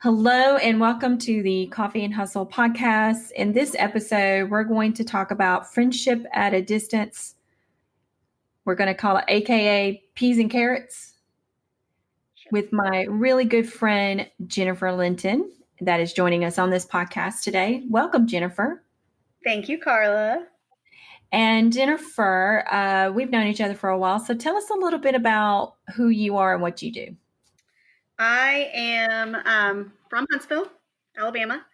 Hello and welcome to the Coffee and Hustle podcast. In this episode, we're going to talk about friendship at a distance. We're going to call it AKA Peas and Carrots with my really good friend, Jennifer Linton, that is joining us on this podcast today. Welcome, Jennifer. Thank you, Carla. And Jennifer, we've known each other for a while, so tell us a little bit about who you are and what you do. I am from Huntsville, Alabama,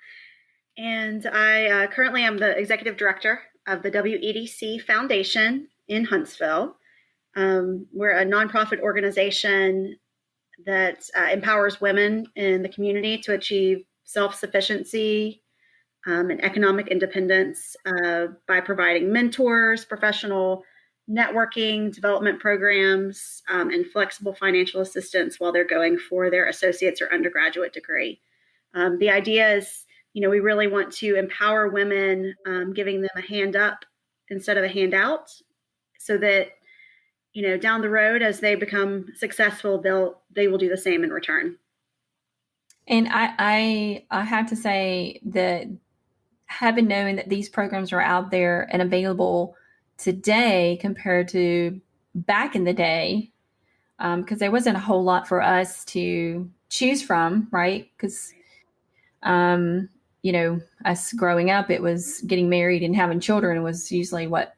and I currently am the executive director of the WEDC Foundation in Huntsville. We're a nonprofit organization that empowers women in the community to achieve self-sufficiency and economic independence by providing mentors, professional networking, development programs, and flexible financial assistance while they're going for their associate's or undergraduate degree. The idea is, we really want to empower women, giving them a hand up instead of a handout, so that, down the road as they become successful, they will do the same in return. And I have to say that having known that these programs are out there and available today compared to back in the day, because there wasn't a whole lot for us to choose from, right? Because, us growing up, it was getting married and having children was usually what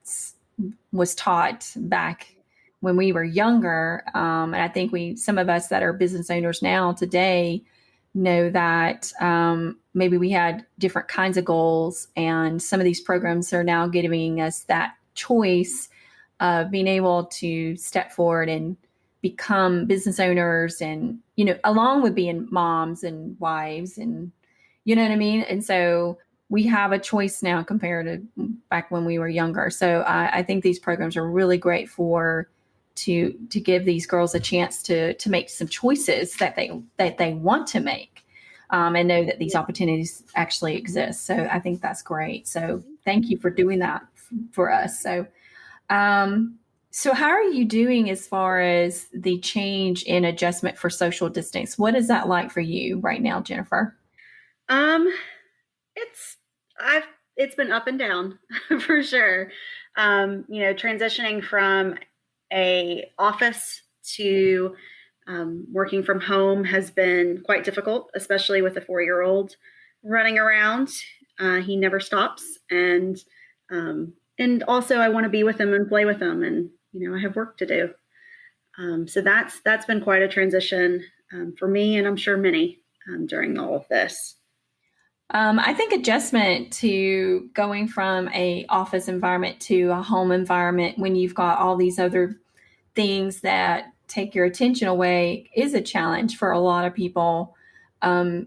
was taught back when we were younger. And I think some of us that are business owners now today know that maybe we had different kinds of goals, and some of these programs are now giving us that choice of being able to step forward and become business owners, and along with being moms and wives, and you know what I mean. And so we have a choice now compared to back when we were younger. So I think these programs are really great to give these girls a chance to make some choices that they want to make, and know that these opportunities actually exist. So I think that's great. So thank you for doing that for us. So how are you doing as far as the change in adjustment for social distance? What is that like for you right now, Jennifer? It's been up and down for sure. Transitioning from a office to working from home has been quite difficult, especially with a 4-year-old running around. He never stops, and also I want to be with him and play with him, and I have work to do. So that's been quite a transition for me, and I'm sure many during all of this. I think adjustment to going from a office environment to a home environment when you've got all these other things that take your attention away is a challenge for a lot of people,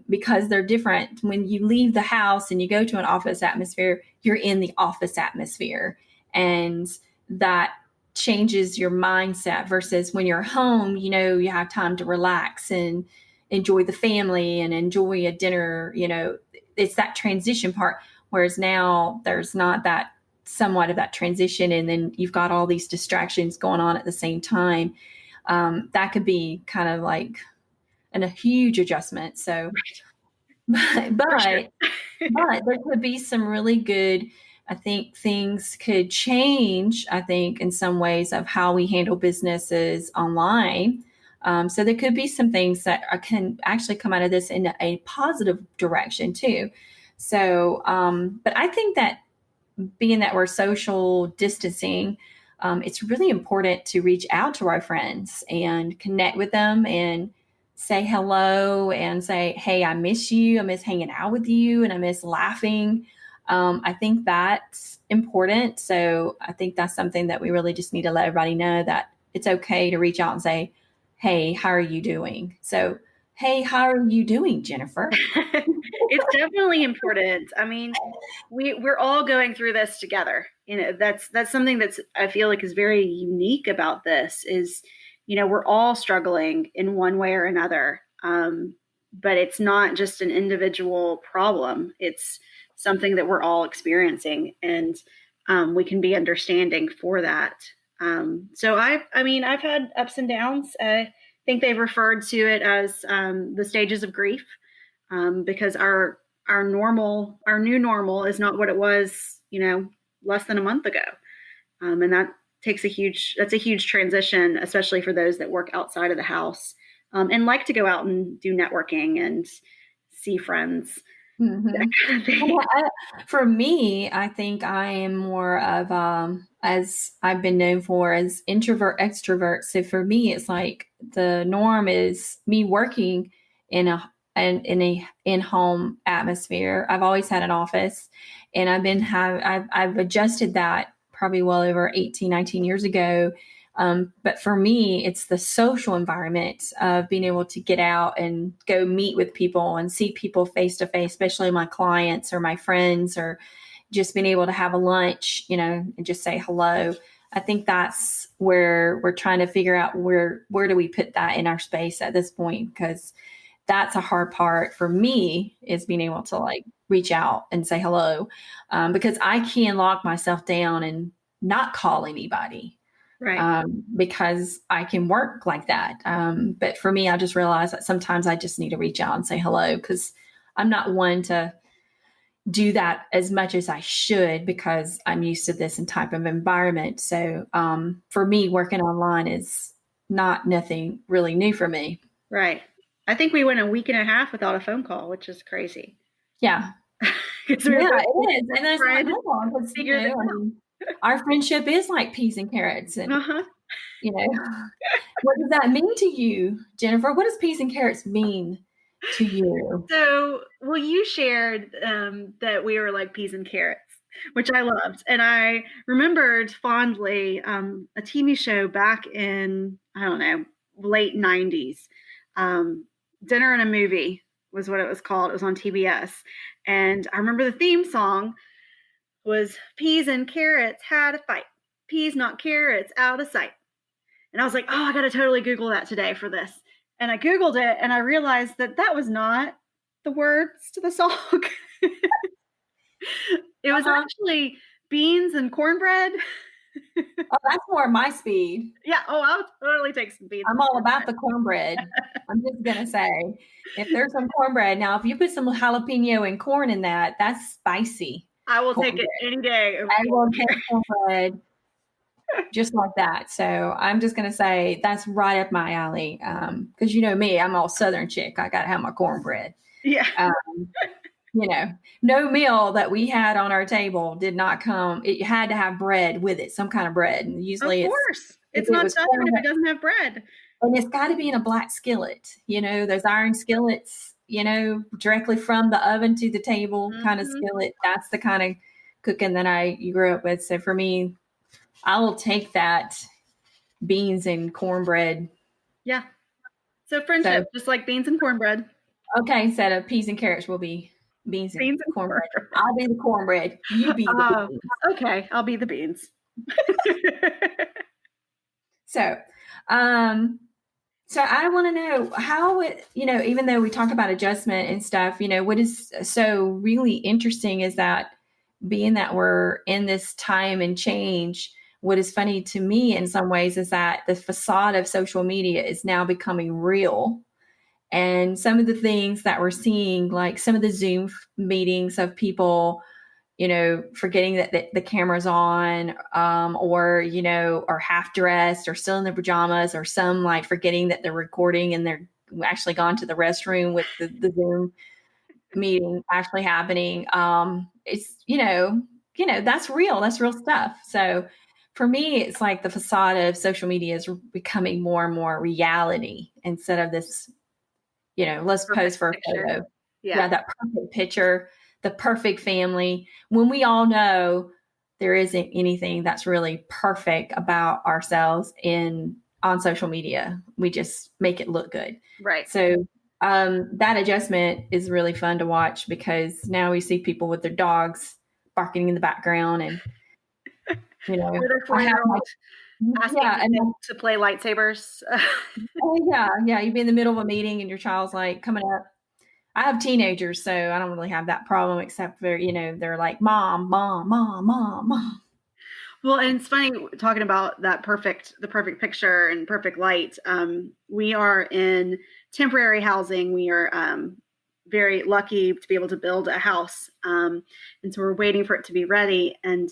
because they're different. When you leave the house and you go to an office atmosphere, you're in the office atmosphere, and that changes your mindset versus when you're home, you have time to relax and enjoy the family and enjoy a dinner. It's that transition part, whereas now there's not that somewhat of that transition, and then you've got all these distractions going on at the same time. That could be kind of like a huge adjustment. So, but Sure. there could be some really good, I think things could change, I think, in some ways of how we handle businesses online. So there could be some things that can actually come out of this in a positive direction too. So, but I think that being that we're social distancing, it's really important to reach out to our friends and connect with them and say hello and say, hey, I miss you. I miss hanging out with you, and I miss laughing. I think that's important. So I think that's something that we really just need to let everybody know, that it's okay to reach out and say, hey, how are you doing? So, hey, how are you doing, Jennifer? It's definitely important. I mean, we're all going through this together. That's something I feel like is very unique about this is, we're all struggling in one way or another. But it's not just an individual problem. It's something that we're all experiencing, and we can be understanding for that. So I've had ups and downs. I think they've referred to it as the stages of grief. because our new normal is not what it was, less than a month ago. And that's a huge transition, especially for those that work outside of the house, and like to go out and do networking and see friends. Mm-hmm. That kind of thing. For me, I think I am more of, as I've been known for, as introvert extrovert. So for me, it's like the norm is me working in a in-home atmosphere. I've always had an office, and I've adjusted that probably well over 18, 19 years ago. But for me, it's the social environment of being able to get out and go meet with people and see people face to face, especially my clients or my friends, or just being able to have a lunch, and just say hello. I think that's where we're trying to figure out where do we put that in our space at this point, because that's a hard part for me, is being able to like reach out and say hello, because I can lock myself down and not call anybody. Right. Because I can work like that. But for me, I just realized that sometimes I just need to reach out and say hello, because I'm not one to do that as much as I should, because I'm used to this type of environment. So for me, working online is nothing really new for me. Right. I think we went a week and a half without a phone call, which is crazy. Yeah. Yeah, it is. And that's friend, not normal, because, our friendship is like peas and carrots. And, what does that mean to you, Jennifer? What does peas and carrots mean to you? So, well, you shared that we were like peas and carrots, which I loved. And I remembered fondly a TV show back in, I don't know, late 90s. Dinner and a Movie was what it was called. It was on TBS. And I remember the theme song was peas and carrots had a fight. Peas, not carrots, out of sight. And I was like, oh, I got to totally Google that today for this. And I Googled it, and I realized that was not the words to the song. It was actually beans and cornbread. Oh, that's more my speed. Yeah. Oh, I'll totally take some beans. I'm all about the cornbread. I'm just going to say, if there's some cornbread. Now, if you put some jalapeno and corn in that, that's spicy. I will take it any day. I will take cornbread just like that. So I'm just going to say that's right up my alley. Because you know me, I'm all Southern chick. I got to have my cornbread. Yeah. No meal that we had on our table did not come. It had to have bread with it, some kind of bread. And usually, of course, it's not stuffing if it doesn't have bread. And it's got to be in a black skillet. Those iron skillets. Directly from the oven to the table kind of skillet. That's the kind of cooking that I grew up with. So for me, I will take that beans and cornbread. Yeah. So friendship, just like beans and cornbread. Okay, instead of peas and carrots will be beans and cornbread. I'll be the cornbread. You be the beans. Okay, I'll be the beans. So I want to know how it, even though we talk about adjustment and stuff, what is so really interesting is that being that we're in this time and change, what is funny to me in some ways is that the facade of social media is now becoming real. And some of the things that we're seeing, like some of the Zoom meetings of people, forgetting that the camera's on, or, are half dressed or still in their pajamas, or some like forgetting that they're recording and they're actually gone to the restroom with the Zoom meeting actually happening. It's, that's real. That's real stuff. So for me, it's like the facade of social media is becoming more and more reality instead of this, let's pose for a photo. Yeah, that perfect picture, the perfect family, when we all know there isn't anything that's really perfect about ourselves on social media. We just make it look good. Right. So that adjustment is really fun to watch, because now we see people with their dogs barking in the background, and with their 4-year-old asking to play lightsabers. Yeah. You'd be in the middle of a meeting and your child's like coming up. I have teenagers, so I don't really have that problem, except for, they're like, mom, mom, mom, mom, mom. Well, and it's funny talking about the perfect picture and perfect light. We are in temporary housing. We are very lucky to be able to build a house. And so we're waiting for it to be ready. And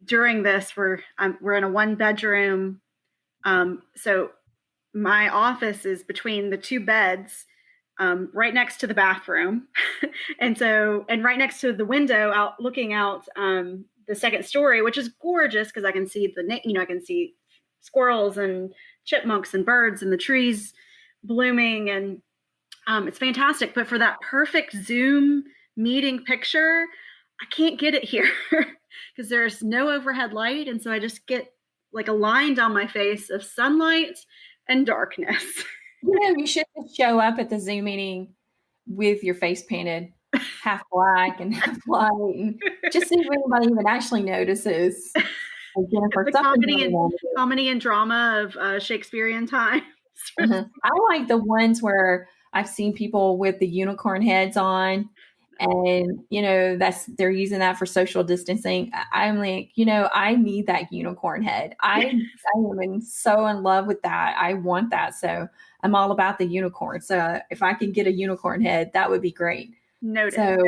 during this, we're in a 1-bedroom. So my office is between the 2 beds, right next to the bathroom. and right next to the window out looking out, the second story, which is gorgeous because I can see I can see squirrels and chipmunks and birds and the trees blooming, and it's fantastic. But for that perfect Zoom meeting picture, I can't get it here because there's no overhead light. And so I just get like a line down my face of sunlight and darkness. You should just show up at the Zoom meeting with your face painted half black and half white, and just see if anybody even actually notices. Jennifer, the comedy and drama of Shakespearean times. I like the ones where I've seen people with the unicorn heads on, and they're using that for social distancing. I'm like, I need that unicorn head. I am so in love with that. I want that. So I'm all about the unicorn. So if I can get a unicorn head, that would be great. Noted.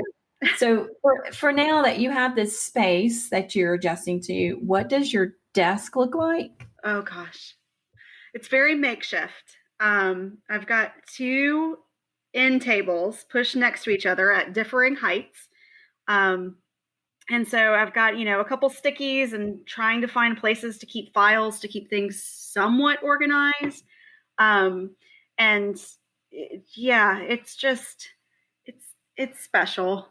So for now that you have this space that you're adjusting to, what does your desk look like? Oh gosh, it's very makeshift. I've got 2 end tables pushed next to each other at differing heights. And so I've got, a couple stickies and trying to find places to keep files, to keep things somewhat organized. It's just, it's special.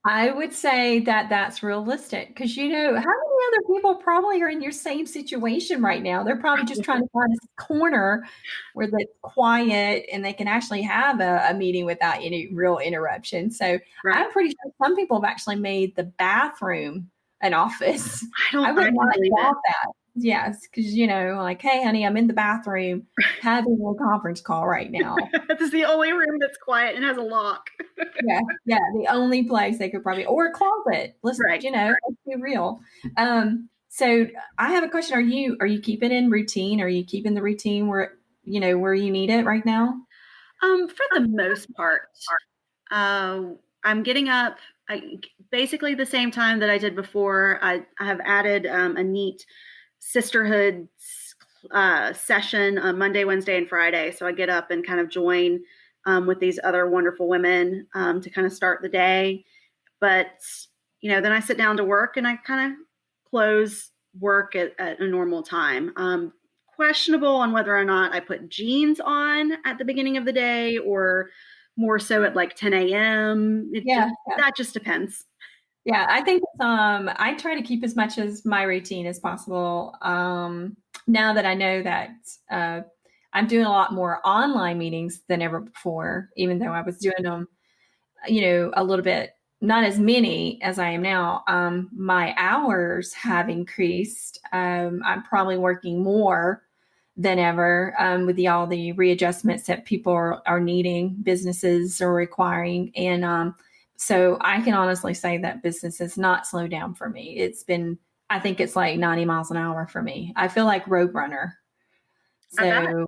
I would say that that's realistic because, how many other people probably are in your same situation right now? They're probably just trying to find a corner where it's quiet and they can actually have a meeting without any real interruption. So right. I'm pretty sure some people have actually made the bathroom an office. I would not doubt that. Yes, because, like, hey, honey, I'm in the bathroom having a conference call right now. This is the only room that's quiet and has a lock. Yeah, the only place they could probably, or a closet. Let's, let's be real. So I have a question. Are you keeping in routine? Are you keeping the routine where you need it right now? For the most part, I'm getting up basically the same time that I did before. I have added a neat sisterhood session on Monday, Wednesday, and Friday. So I get up and kind of join with these other wonderful women to kind of start the day. But, then I sit down to work and I kind of close work at a normal time. Questionable on whether or not I put jeans on at the beginning of the day or more so at like 10 a.m. That just depends. Yeah, I think I try to keep as much as my routine as possible. Now that I know that I'm doing a lot more online meetings than ever before, even though I was doing them, a little bit, not as many as I am now. My hours have increased. I'm probably working more than ever with all the readjustments that people are needing, businesses are requiring. And so I can honestly say that business has not slowed down for me. I think it's like 90 miles an hour for me. I feel like Roadrunner. So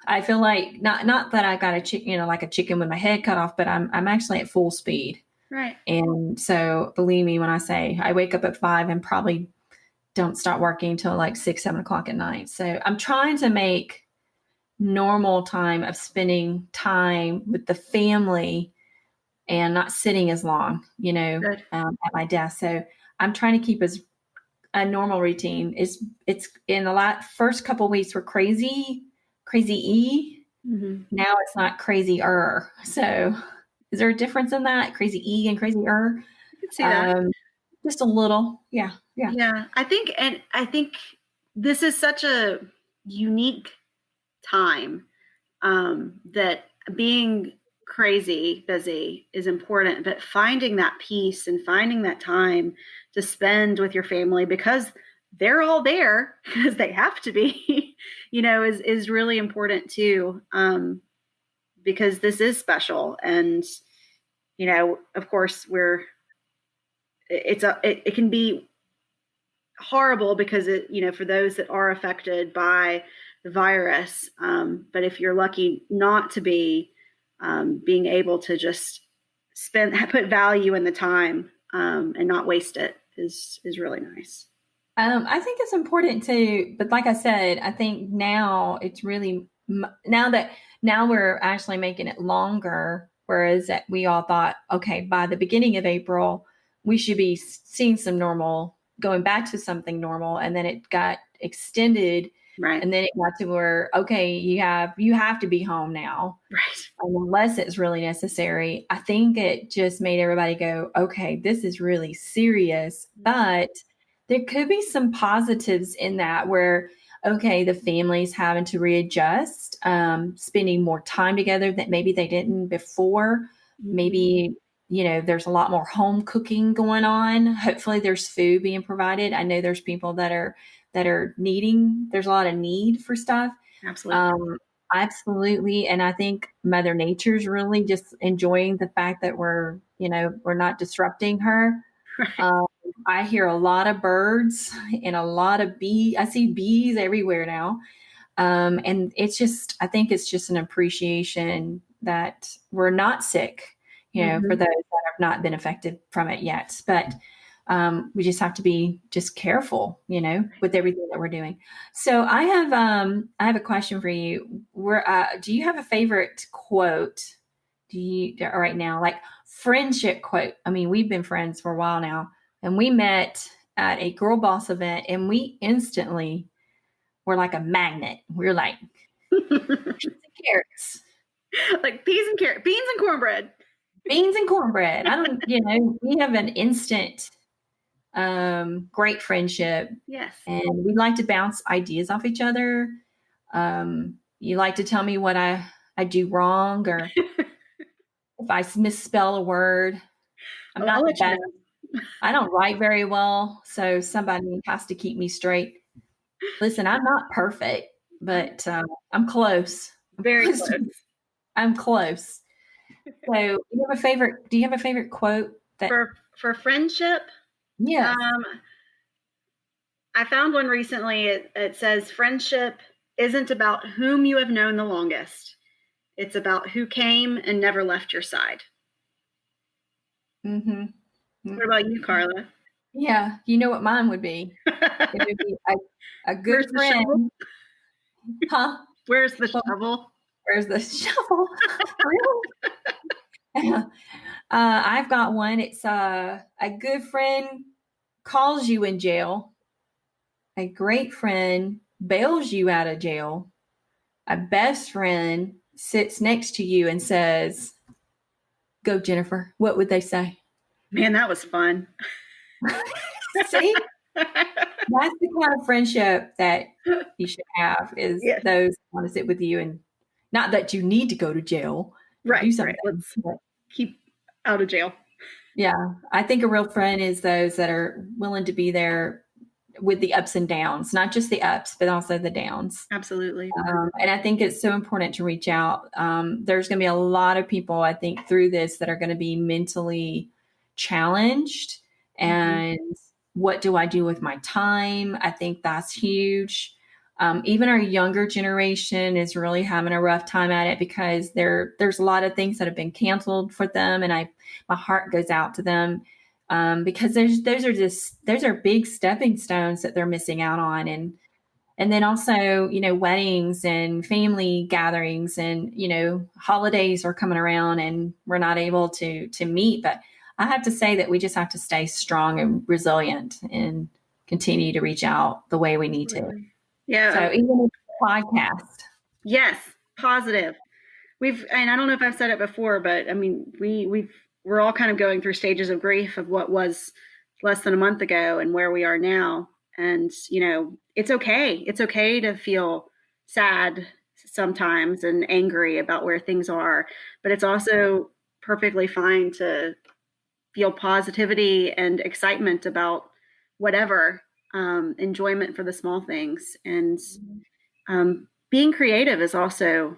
I feel like not that I got a chicken, like a chicken with my head cut off, but I'm actually at full speed. Right. And so believe me when I say I wake up at 5 and probably don't start working till like 6, 7 o'clock at night. So I'm trying to make normal time of spending time with the family and not sitting as long, at my desk. So I'm trying to keep as a normal routine. It's in the first couple of weeks were crazy. Mm-hmm. Now it's not crazier. So is there a difference in that? Crazy E and crazier? I can see that. Just a little. Yeah. I think this is such a unique time that being crazy busy is important, but finding that peace and finding that time to spend with your family because they're all there because they have to be, is really important too. Because this is special. And, of course it can be horrible because for those that are affected by the virus. But if you're lucky not to be, being able to just put value in the time and not waste it is really nice. I think it's important to, but like I said, I think now it's really, now we're actually making it longer, whereas that we all thought, okay, by the beginning of April, we should be seeing some normal, going back to something normal. And then it got extended. Right. And then it got to where, okay, you have to be home now. Right. Unless it's really necessary. I think it just made everybody go, okay, this is really serious. But there could be some positives in that where, okay, the family's having to readjust, spending more time together that maybe they didn't before. Maybe, there's a lot more home cooking going on. Hopefully there's food being provided. I know there's people that are needing, there's a lot of need for stuff. Absolutely. Absolutely. And I think Mother Nature's really just enjoying the fact that we're not disrupting her. Right. I hear a lot of birds and a lot of bees. I see bees everywhere now. And I think it's just an appreciation that we're not sick, for those that have not been affected from it yet. But we just have to be just careful, with everything that we're doing. So I have a question for you. Do you have a favorite quote? Right now, like friendship quote? I mean, we've been friends for a while now, and we met at a girl boss event, and we instantly were like a magnet. We were like peas and carrots, like peas and carrots, beans and cornbread. Beans and cornbread. We have an instant great friendship. Yes. And we like to bounce ideas off each other. You like to tell me what I do wrong, or if I misspell a word. I'm not the best. I don't write very well, so somebody has to keep me straight. Listen, I'm not perfect, but I'm close. Very close. I'm close. So, do you have a favorite quote that for friendship? Yeah. I found one recently. It says, friendship isn't about whom you have known the longest. It's about who came and never left your side. Mm-hmm. What about you, Carla? Yeah, you know what mine would be. It would be a good Where's friend. Huh? Where's the shovel? Where's the shovel? Really? I've got one. It's a good friend calls you in jail. A great friend bails you out of jail. A best friend sits next to you and says, "Go, Jennifer." What would they say? Man, that was fun. See? That's the kind of friendship that you should have, is those who want to sit with you, and not that you need to go to jail. Right. Do something. Right. Let's keep out of jail. Yeah. I think a real friend is those that are willing to be there with the ups and downs, not just the ups, but also the downs. Absolutely. And I think it's so important to reach out. There's going to be a lot of people, I think, through this that are going to be mentally challenged. And what do I do with my time? I think that's huge. Even our younger generation is really having a rough time at it, because there's a lot of things that have been canceled for them. And my heart goes out to them, because those are big stepping stones that they're missing out on. And then also, weddings and family gatherings and, holidays are coming around and we're not able to meet. But I have to say that we just have to stay strong and resilient and continue to reach out the way we need to. Yeah. So even with the podcast. Yes. Positive. And I don't know if I've said it before, but I mean, we're all kind of going through stages of grief of what was less than a month ago and where we are now. And, it's okay. It's okay to feel sad sometimes and angry about where things are, but it's also perfectly fine to feel positivity and excitement about whatever, enjoyment for the small things. And being creative is also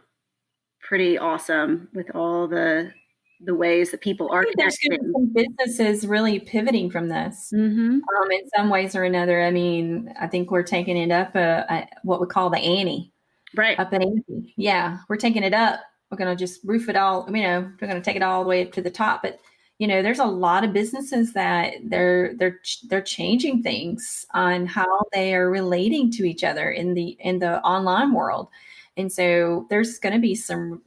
pretty awesome with all the ways that people are connecting. There's some businesses really pivoting from this in some ways or another. I mean, I think we're taking it up what we call the ante. Right. Up an ante. Yeah, we're taking it up we're going to just roof it all, we're going to take it all the way up to the top. But, there's a lot of businesses that they're changing things on how they are relating to each other in the online world. And so there's going to be some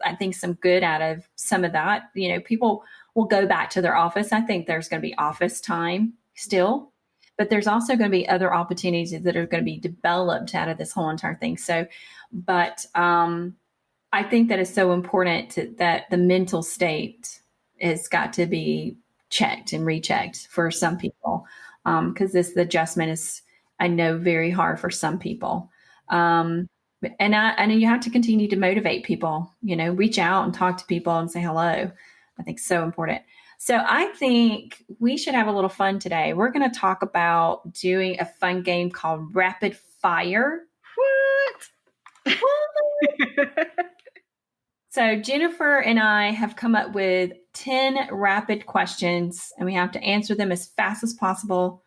good out of some of that. People will go back to their office. I think there's going to be office time still, but there's also going to be other opportunities that are going to be developed out of this whole entire thing. So, but I think that it's so important that the mental state has got to be checked and rechecked for some people, because this adjustment is, I know, very hard for some people. And you have to continue to motivate people, reach out and talk to people and say hello. I think so important. So I think we should have a little fun today. We're going to talk about doing a fun game called Rapid Fire. What? So Jennifer and I have come up with 10 rapid questions, and we have to answer them as fast as possible.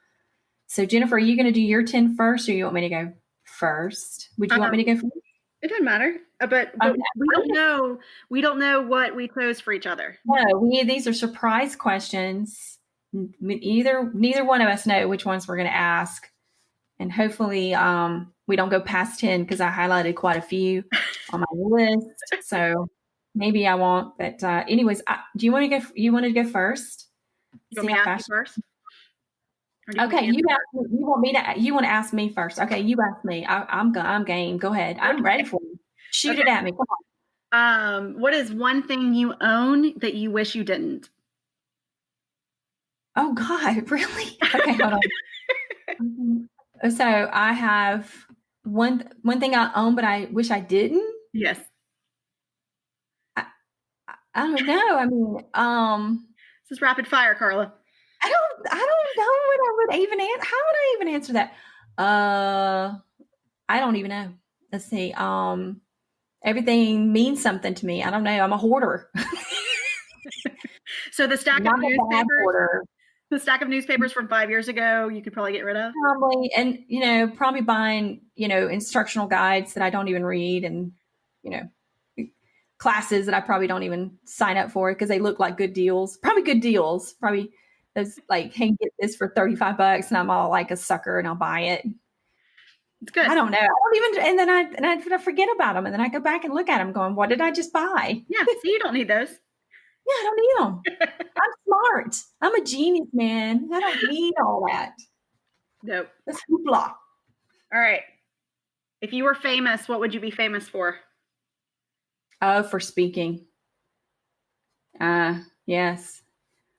So Jennifer, are you going to do your 10 first, or you want me to go first? Would you want me to go first? It doesn't matter, but okay. We don't know what we chose for each other. No, these are surprise questions. Neither one of us know which ones we're going to ask, and hopefully we don't go past 10, because I highlighted quite a few on my list. So maybe I won't. But anyways, do you want to go? You want to go first? You want me to ask you first? Okay, you want to ask me first. Okay, you ask me. I'm game. Go ahead. I'm ready for you. Shoot it at me. Come on. What is one thing you own that you wish you didn't? Oh God, really? Okay, hold on. So I have one thing I own, but I wish I didn't. Yes. I don't know. This is rapid fire, Carla. I don't know what I would even answer. How would I even answer that? I don't even know. Let's see. Everything means something to me. I don't know. I'm a hoarder. So the stack of newspapers from 5 years ago, you could probably get rid of. Probably, and probably buying instructional guides that I don't even read, and classes that I probably don't even sign up for because they look like good deals. Probably good deals. Probably. It's like, hey, get this for $35, and I'm all like a sucker, and I'll buy it. It's good. I don't know. I don't even, and then I forget about them, and then I go back and look at them, going, "What did I just buy?" Yeah, so you don't need those. Yeah, I don't need them. I'm smart. I'm a genius, man. I don't need all that. Nope. That's hoopla. All right. If you were famous, what would you be famous for? Oh, for speaking. Yes.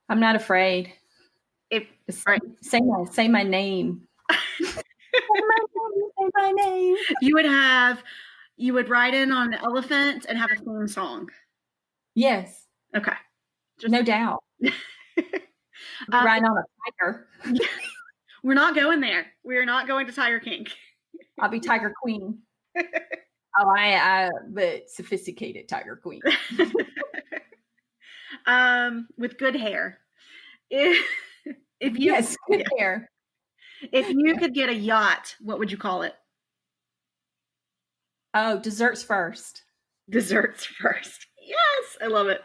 I'm not afraid. Say my name. Say my name. You would ride in on an elephant and have a theme song. Yes. Okay. No doubt. Riding on a tiger. We're not going there. We are not going to Tiger King. I'll be Tiger Queen. But sophisticated Tiger Queen. With good hair. If you good hair. If you could get a yacht, what would you call it? Oh, desserts first. Desserts first. Yes, I love it.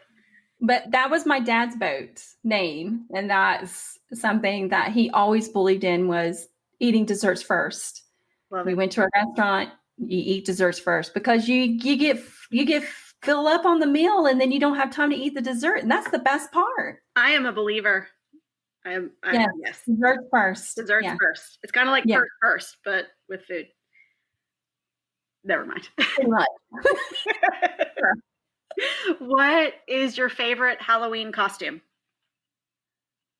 But that was my dad's boat name, and that's something that he always believed in, was eating desserts first. Love we it. went to a restaurant, you eat desserts first, because you get fill up on the meal, and then you don't have time to eat the dessert, and that's the best part. I am a believer. Yes. Desserts first. Desserts first. It's kind of like first, but with food. Never mind. Pretty much. Sure. What is your favorite Halloween costume?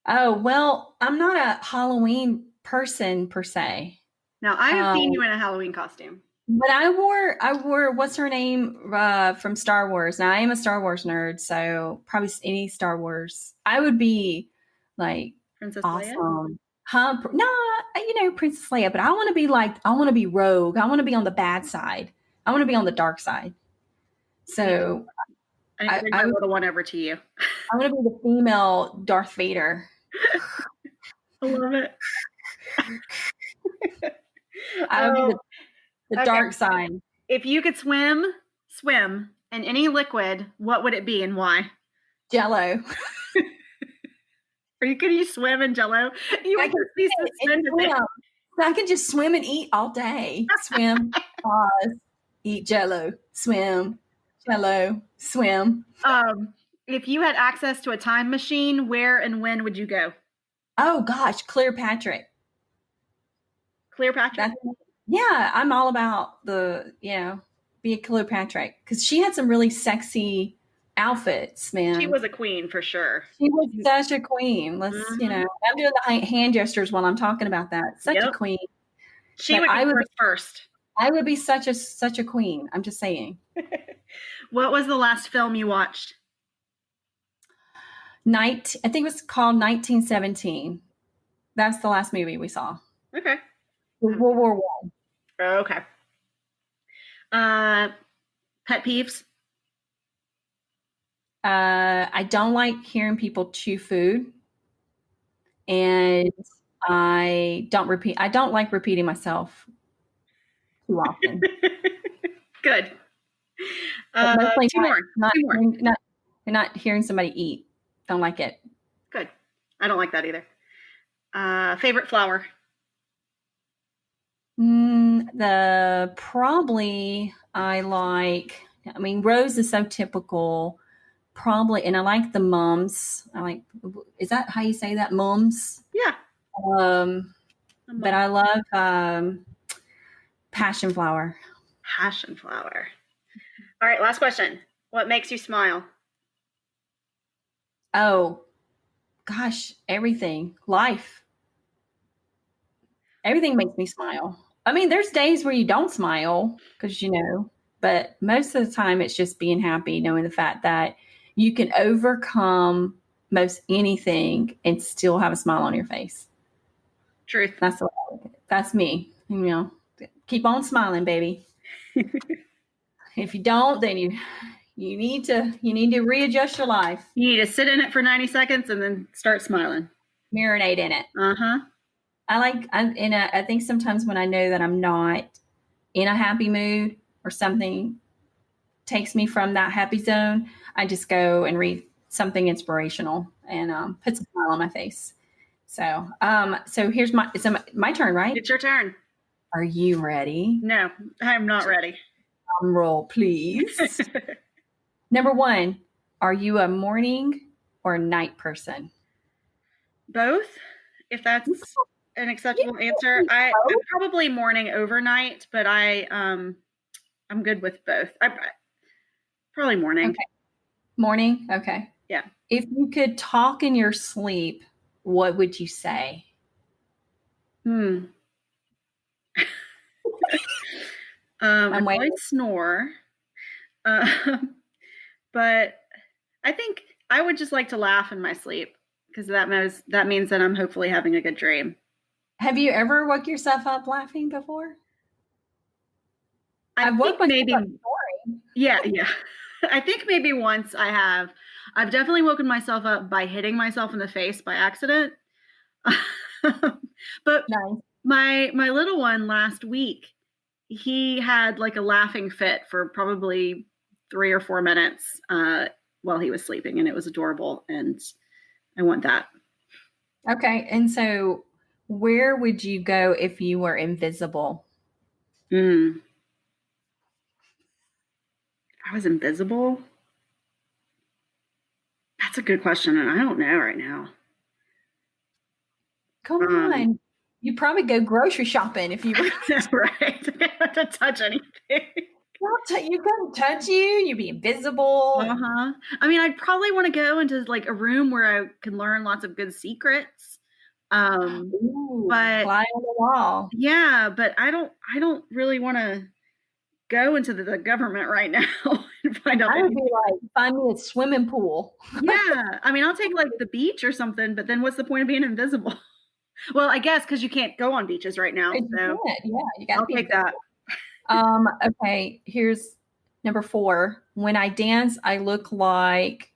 Oh, well, I'm not a Halloween person per se. Now, I have seen you in a Halloween costume. But I wore what's her name from Star Wars. Now, I am a Star Wars nerd, so probably any Star Wars. I would be like Princess awesome. Leia? No, Princess Leia, but I want to be rogue. I want to be on the bad side. I want to be on the dark side. So I bring my little one over to you. I want to be the female Darth Vader. I love it. I would be the dark side. If you could swim And any liquid, what would it be and why? Jello. Could you swim in Jello? You would just be suspended there. I can just swim and eat all day. Swim, pause, eat Jello, swim, Jello, swim. If you had access to a time machine, where and when would you go? Oh gosh, Cleopatra. Cleopatra? Yeah, I'm all about be a Cleopatra because she had some really sexy outfits, man. She was a queen for sure. She was such a queen. I'm doing the hand gestures while I'm talking about that. Such a queen. She would be first. I would be such a queen. I'm just saying. What was the last film you watched? I think it was called 1917. That's the last movie we saw. Okay. World War I. Okay. Pet peeves? I don't like hearing people chew food, and I don't like repeating myself too often. Good. Two more. Not hearing somebody eat. Don't like it. Good. I don't like that either. Favorite flower? Rose is so typical. Probably, and I like the mums. Is that how you say that? Mums? Yeah. But I love passion flower. Passion flower. All right, last question. What makes you smile? Oh, gosh, everything. Life. Everything makes me smile. I mean, there's days where you don't smile because, but most of the time it's just being happy, knowing the fact that you can overcome most anything and still have a smile on your face. Truth. That's me. Keep on smiling, baby. If you don't, then you need to readjust your life. You need to sit in it for 90 seconds and then start smiling. Marinate in it. Uh-huh. I think sometimes when I know that I'm not in a happy mood or something takes me from that happy zone, I just go and read something inspirational and put a smile on my face. So here's my turn, right? It's your turn. Are you ready? No, I'm not ready. Roll, please. Number 1, are you a morning or a night person? Both, if that's an acceptable answer. I'm probably morning overnight, but I'm good with both. Probably morning. Okay. Morning? Okay. Yeah. If you could talk in your sleep, what would you say? I'd probably snore. But I think I would just like to laugh in my sleep because that means that I'm hopefully having a good dream. Have you ever woke yourself up laughing before? I've woke maybe. Yeah. I think maybe once I have. I've definitely woken myself up by hitting myself in the face by accident. But nice. My little one last week, he had like a laughing fit for probably 3 or 4 minutes while he was sleeping, and it was adorable, and I want that. Okay, and so where would you go if you were invisible? If I was invisible? That's a good question, and I don't know right now. Come on. You'd probably go grocery shopping if you were. Right. I don't have to touch anything. You couldn't touch you. You'd be invisible. Uh-huh. I mean, I'd probably want to go into like a room where I can learn lots of good secrets. Ooh, but fly on the wall. Yeah, but I don't really want to go into the government right now and find out. I would be like, find me a swimming pool. Yeah. I mean, I'll take like the beach or something, but then what's the point of being invisible? Well, I guess because you can't go on beaches right now. So you got to take that. Okay, here's number 4. When I dance, I look like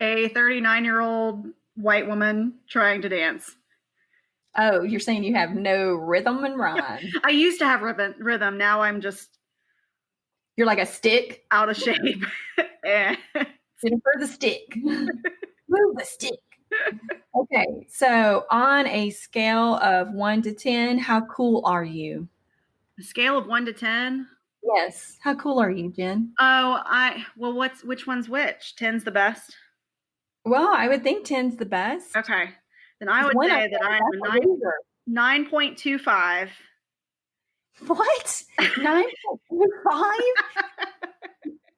a 39-year-old white woman trying to dance. Oh, you're saying you have no rhythm and rhyme. I used to have rhythm. Now I'm just You're like a stick. out of shape. Yeah. Sitting for the stick. Move the stick. Okay, so on a scale of 1 to 10, how cool are you? A scale of 1 to 10. Yes. How cool are you, Jen? Which one's which? 10's the best. Well, I would think 10's the best. Okay. Then I would say that I'm a 9.25. What? 9.25?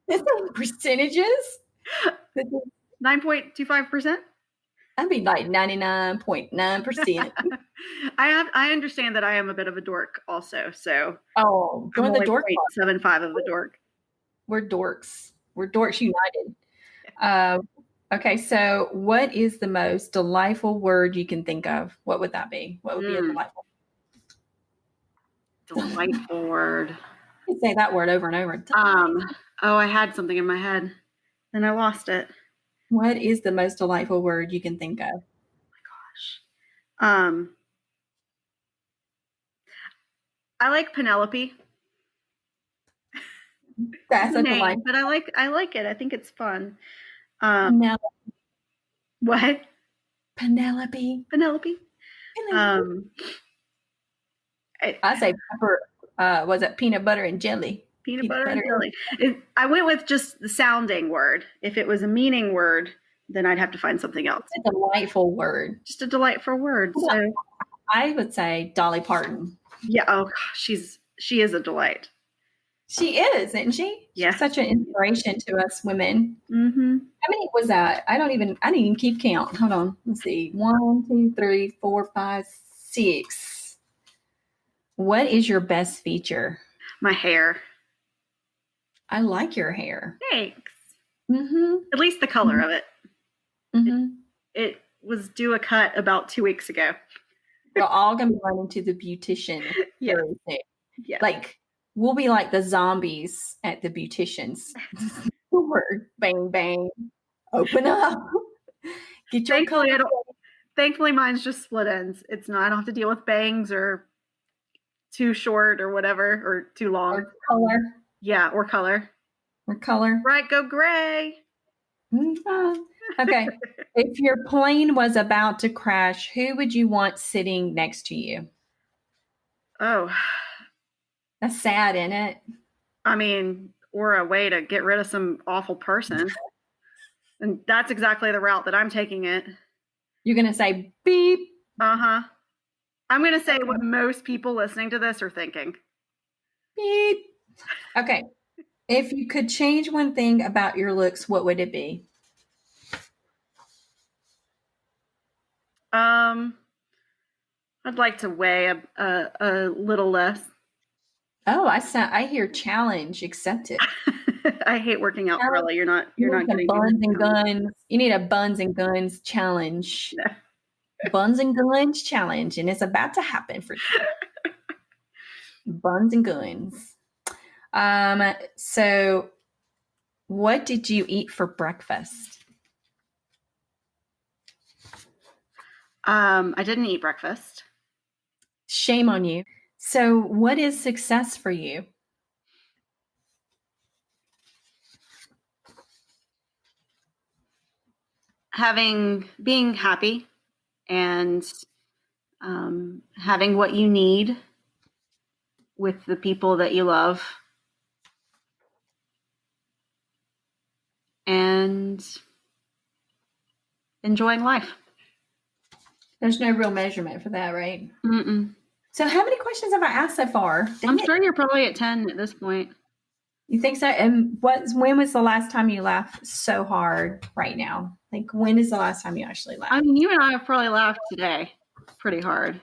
This is percentages? 9.25%? That'd be like 99.9%. I understand that I am a bit of a dork also, so Join the dork club. 0.75 of a dork. We're dorks. We're dorks united. Okay, so what is the most delightful word you can think of? What would that be? What would be a delightful word? You can say that word over and over. I had something in my head, then I lost it. What is the most delightful word you can think of? Oh my gosh. I like Penelope. That's a delight. But I like it. I think it's fun. Penelope. What? Penelope. I say pepper. Was it peanut butter and jelly? Peanut butter and jelly. I went with just the sounding word. If it was a meaning word, then I'd have to find something else. It's a delightful word. Just a delightful word. So I would say Dolly Parton. Yeah. Oh gosh, she is a delight. She is, isn't she? Yeah. She's such an inspiration to us women. Mm-hmm. How many was that? I didn't even keep count. Hold on. Let's see. 1, 2, 3, 4, 5, 6. What is your best feature? My hair. I like your hair. Thanks. Mm-hmm. At least the color of it. Mm-hmm. It was due a cut about 2 weeks ago. We're all going to be running to the beautician. Yeah. Like, we'll be like the zombies at the beautician's. Bang, bang. Open up. Get your Thankfully, mine's just split ends. It's not. I don't have to deal with bangs or too short or whatever, or too long. Or color. Yeah, or color. Right, go gray. Mm-hmm. Okay. If your plane was about to crash, who would you want sitting next to you? Oh. That's sad, isn't it? I mean, or a way to get rid of some awful person. And that's exactly the route that I'm taking it. You're going to say beep. Uh-huh. I'm going to say what most people listening to this are thinking. Beep. Okay. If you could change one thing about your looks, what would it be? I'd like to weigh a little less. Oh, I hear challenge accepted. I hate working out, Carla. You're not getting buns and guns. You need a buns and guns challenge. Yeah. Buns and guns challenge, and it's about to happen for you. Buns and guns. So what did you eat for breakfast? I didn't eat breakfast. Shame on you. So what is success for you? Being happy and having what you need with the people that you love, and enjoying life. There's no real measurement for that, right? Mm-mm. So how many questions have I asked so far? I'm sure you're probably at 10 at this point. You think so? And when was the last time you laughed so hard right now? Like, when is the last time you actually laughed? I mean, you and I have probably laughed today pretty hard.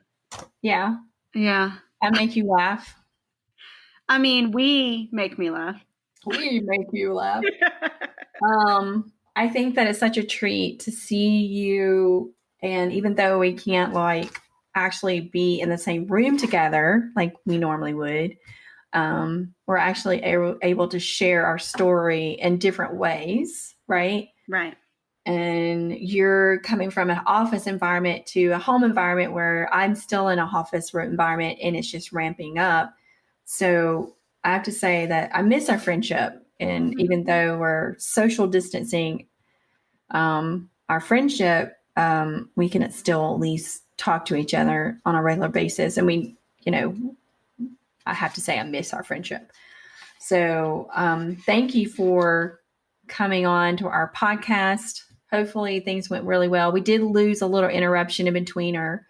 Yeah? Yeah. I make you laugh? I mean, we make me laugh. We make you laugh. I think that it's such a treat to see you. And even though we can't like actually be in the same room together like we normally would, we're actually able to share our story in different ways, right? Right. and you're coming from an office environment to a home environment where I'm still in a office environment and it's just ramping up. So I have to say that I miss our friendship. And even though we're social distancing, our friendship, we can still at least talk to each other on a regular basis. And I have to say I miss our friendship. So thank you for coming on to our podcast. Hopefully things went really well. We did lose a little interruption in between our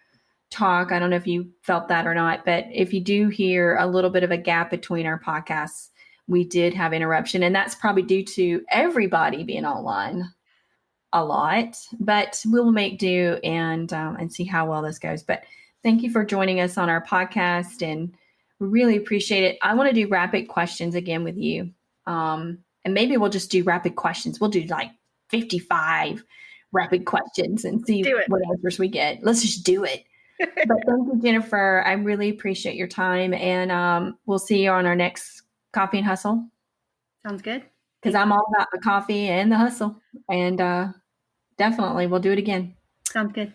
talk. I don't know if you felt that or not, but if you do hear a little bit of a gap between our podcasts, we did have interruption, and that's probably due to everybody being online a lot, but we'll make do and see how well this goes. But thank you for joining us on our podcast, and we really appreciate it. I want to do rapid questions again with you. And maybe we'll just do rapid questions. We'll do like 55 rapid questions and see what answers we get. Let's just do it. But thank you, Jennifer. I really appreciate your time. And we'll see you on our next Coffee and Hustle. Sounds good. Because I'm all about the coffee and the hustle. And definitely we'll do it again. Sounds good.